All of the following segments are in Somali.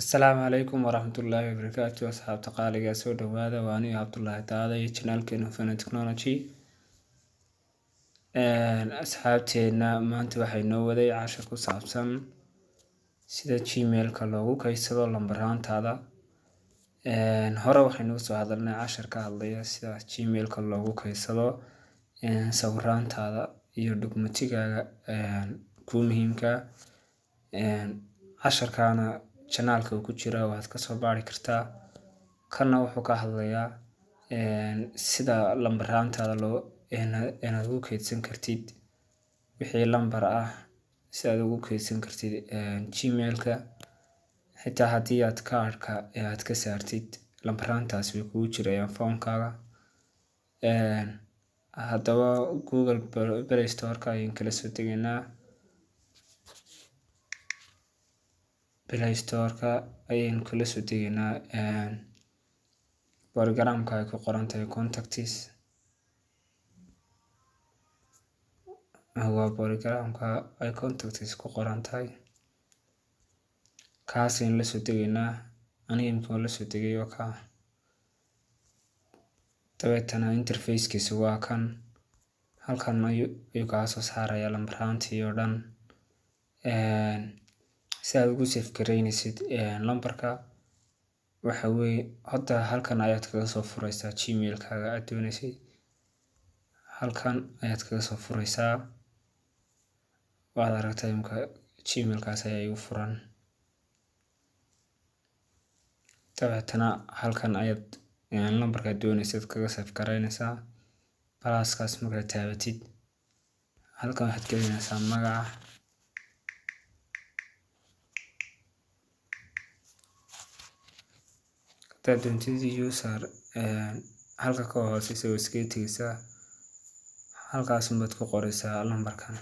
Asalaamu calaykum waraxmatullaahi wabarakaatu. Asxaabta qaaliga soo dhawaada, waa aniga Cabdullaahi Taade iyo channelkeena Hufana Technology. Asxaabteena maanta waxay noo waday cashar ku saabsan sida Gmail-ka loogu kaydsado lambarraantaada. Hore waxaynu soo hadalnay cashar ka hadlaya sida Gmail-ka loogu kaydsado sawirraantaada iyo dokumentigaaga ku muhiimka. Casharkaana channelka ku jira waxaad ka soo baari kartaa. Kana wuxuu ka hadlayaa sida lambarraantaada inaad ugu kaydsan kartid wixii lambar ah, si aad ugu kaydsan kartid Gmail-ka. Xitaa haddii aad kaarka aad ka saartid, lambarraantaas way kugu jirayaan phone-kaaga. Haddaba Google Play Store-ka ayaan kala soo degaynaa. Play Store-ka ayaan kala soo degaynaa programka ay ku qoran tahay Contacts. Waa programka ay Contacts ku qoran tahay. Kaas ayaan la soo degaynaa. Aniga imika la soo degay oo ka dabeetana interface-kiisu waa kan. Halkan ayuu ka soo saaraya lambarraantii oo dhan. Si aad ugu save gareynaysid lambarka waxa weeye hadda halkan ayaad kaga soo furaysaa Gmail-kaaga aad doonaysay. Halkan ayaad kaga soo furaysaa. Waad aragtaa imika Gmail-kaas ayaa igu furan. Dabeetana halkan ayaad lambarka doonaysad kaga save gareynaysaa. Plus-kaas markaad taabatid, halkan waxaad gelinaysaa magaca. Hadaad doontid user halka ka hooseysa waa iskaga tegaysaa. Halkaas baad ku qoraysaa lambarkan.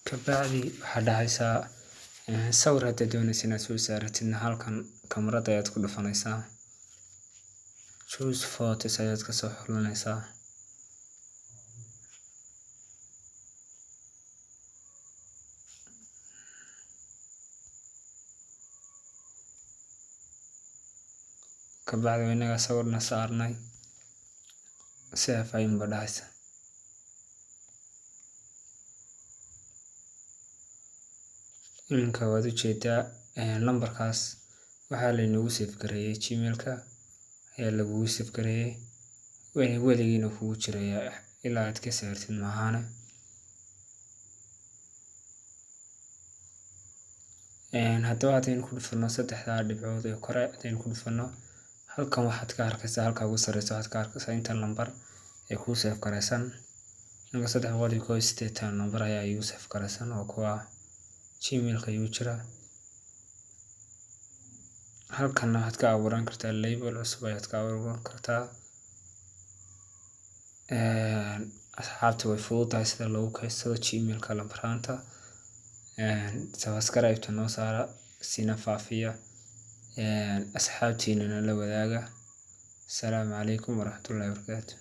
Kabacdi waxaa dhacaysaa sawir haddaad doonaysid inaad soo saaratidna halkan kamarada ayaad ku dhufanaysaa. Choose photos ayaad ka soo xulanaysaa. Kabacdi inaga sawirna saarnay save ayuunba dhacaysa. Iminka waad u jeedaa lambarkaas waxaa laynagu save gareeyay Gmail-ka ayaa lagugu save gareeyay. Weligiina kugu jiraya ilaa aad ka saartid maahane. Haddaba haddaynu ku dhufano saddexdaa dhibcood ee kore haddaynu ku dhufano, halkan waxaad ka arkaysaa halka ugu sarreysa waxaad ka arkaysaa inta lambar ee kuu save gareysan. Ninka 381 lambar ayaa igu save gareysan oo kuwa Gmail-ka igu jira. Halkan waxaad ka abuuran kartaa label cusub ayaad ka abuuran kartaa. Asxaabta way fududahay sida loogu kaydsado Gmail-ka lambarraanta. Subscribe-ta noo saara sina faafiya. Asxaabtiinana la wadaaga. Asalaamu calaykum waraxmatullaahi wabarakaatu.